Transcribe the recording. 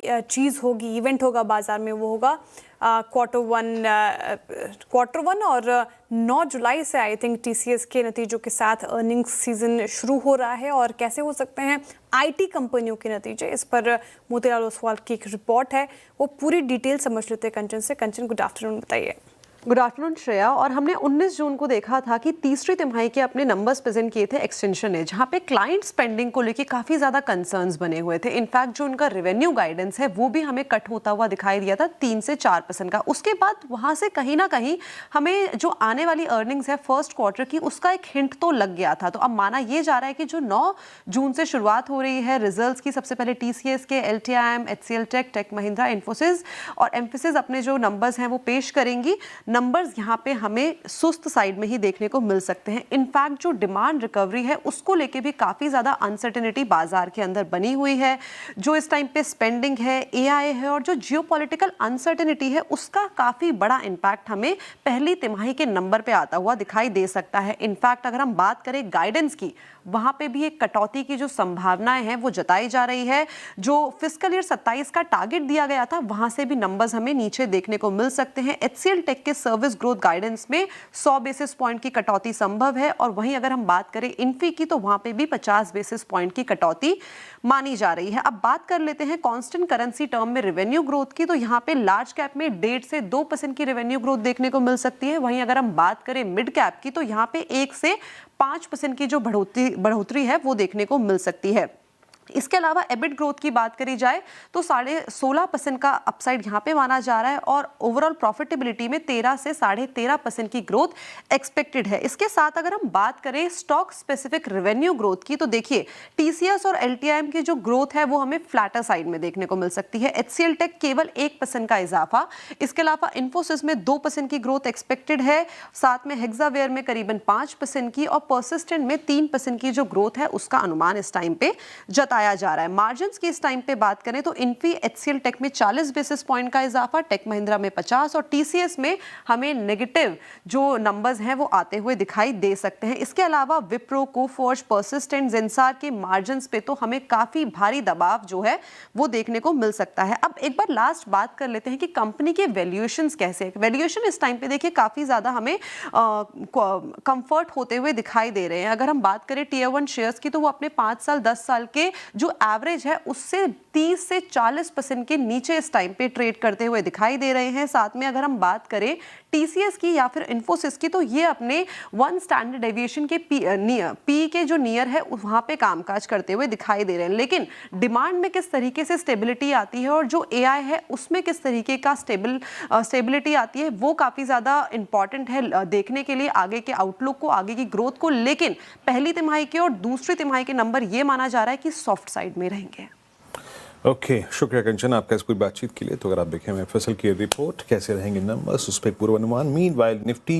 चीज़ होगी, इवेंट होगा बाजार में, वो होगा क्वार्टर वन और 9 जुलाई से आई थिंक टीसीएस के नतीजों के साथ अर्निंग्स सीजन शुरू हो रहा है। और कैसे हो सकते हैं आईटी कंपनियों के नतीजे, इस पर मोतीलाल ओसवाल की एक रिपोर्ट है, वो पूरी डिटेल समझ लेते हैं कंचन से। कंचन, गुड आफ्टरनून, बताइए। Good afternoon Shreya. और हमने 19 जून को देखा था कि तीसरी तिमाही के अपने नंबर्स प्रेजेंट किए थे एक्सटेंशन ने, जहां पे क्लाइंट स्पेंडिंग को लेके काफ़ी ज़्यादा कंसर्न्स बने हुए थे। इनफैक्ट जो उनका रेवेन्यू गाइडेंस है वो भी हमें कट होता हुआ दिखाई दिया था 3 से 4% का। उसके बाद वहां से कहीं ना कहीं हमें जो आने वाली अर्निंग्स है फर्स्ट क्वार्टर की, उसका एक हिंट तो लग गया था। तो अब माना ये जा रहा है कि जो 9 जून से शुरुआत हो रही है रिजल्ट्स की, सबसे पहले टीसीएस के, एलटीआईएम, एचसीएल टेक, टेक महिंद्रा, इन्फोसिस और एम्फेसिस अपने जो नंबर्स हैं वो पेश करेंगी। नंबर्स यहाँ पे हमें सुस्त साइड में ही देखने को मिल सकते हैं। इनफैक्ट जो डिमांड रिकवरी है उसको लेके भी काफ़ी ज़्यादा अनसर्टेनिटी बाजार के अंदर बनी हुई है। जो इस टाइम पे स्पेंडिंग है, एआई है और जो जियोपॉलिटिकल अनसर्टेनिटी है, उसका काफ़ी बड़ा इम्पैक्ट हमें पहली तिमाही के नंबर पे आता हुआ दिखाई दे सकता है। इनफैक्ट अगर हम बात करें गाइडेंस की, वहां पे भी एक कटौती की जो संभावनाएं हैं वो जताई जा रही है। जो फिस्कल ईयर 27 का टारगेट दिया गया था, वहां से भी नंबर्स हमें नीचे देखने को मिल सकते हैं। एचसीएल टेक के सर्विस ग्रोथ गाइडेंस में 100 बेसिस पॉइंट की कटौती संभव है। और वहीं अगर हम बात करें इन्फी की, तो वहां पे भी 50 बेसिस पॉइंट की कटौती मानी जा रही है। अब बात कर लेते हैं कांस्टेंट करेंसी टर्म में रेवेन्यू ग्रोथ की, तो यहाँ पे लार्ज कैप में 1.5 से 2% की रेवेन्यू ग्रोथ देखने को मिल सकती है। वहीं अगर हम बात करें मिड कैप की, तो यहाँ पे 1 से 5% की जो बढ़ोतरी है वो देखने को मिल सकती है। इसके अलावा एबिट ग्रोथ की बात करी जाए तो 16.5% का अपसाइड यहाँ पे माना जा रहा है और ओवरऑल प्रॉफिटेबिलिटी में 13 से 13.5% की ग्रोथ एक्सपेक्टेड है। इसके साथ अगर हम बात करें स्टॉक स्पेसिफिक रेवेन्यू ग्रोथ की, तो देखिए टीसीएस और एलटीआईएम की जो ग्रोथ है वो हमें फ्लैटर साइड में देखने को मिल सकती है। एचसीएल टेक केवल 1% का इजाफा, इसके अलावा इन्फोसिस में 2% की ग्रोथ एक्सपेक्टेड है। साथ में हेक्सावेयर में करीबन 5% की और परसिस्टेंट में 3% की जो ग्रोथ है उसका अनुमान इस टाइम पे बताया जा रहा है। मार्जिन्स की इस टाइम पे बात करें तो इन्फी एचसीएल टेक में 40 बेसिस पॉइंट का इजाफा, टेक महिंद्रा में 50 और टीसीएस में हमें नेगेटिव जो नंबर्स हैं वो आते हुए दिखाई दे सकते हैं। इसके अलावा विप्रो, कोफोर्ज, परसिस्टेंट, जेंसार के मार्जिन्स पे तो हमें काफी भारी दबाव जो है वो देखने को मिल सकता है। अब एक बार लास्ट बात कर लेते हैं कि कंपनी के वैल्यूएशंस कैसे है। वैल्यूएशन इस टाइम पे देखिए काफी ज्यादा हमें कंफर्ट होते हुए दिखाई दे रहे हैं। अगर हम बात करें टियर 1 शेयर्स की, तो वो अपने 5 साल 10 साल के जो एवरेज है उससे 30 से 40% के नीचे इस टाइम पे ट्रेड करते हुए दिखाई दे रहे हैं। साथ में अगर हम बात करें टीसीएस की या फिर इन्फोसिस की, तो ये अपने 1 स्टैंडर्ड डेविएशन के पी के जो नियर है वहां पे कामकाज करते हुए दिखाई दे रहे हैं। लेकिन डिमांड में किस तरीके से स्टेबिलिटी आती है और जो एआई है उसमें किस तरीके का स्टेबिलिटी आती है, वो काफी ज्यादा इंपॉर्टेंट है देखने के लिए आगे के आउटलुक को, आगे की ग्रोथ को। लेकिन पहली तिमाही के और दूसरी तिमाही के नंबर ये माना जा रहा है कि सॉफ्ट साइड में रहेंगे। ओके, शुक्रिया कंचन आपका इस पूरी बातचीत के लिए। तो अगर आप देखें एफएसएल की रिपोर्ट कैसे रहेंगे नंबर्स, उस पर पूर्वानुमान। Meanwhile Nifty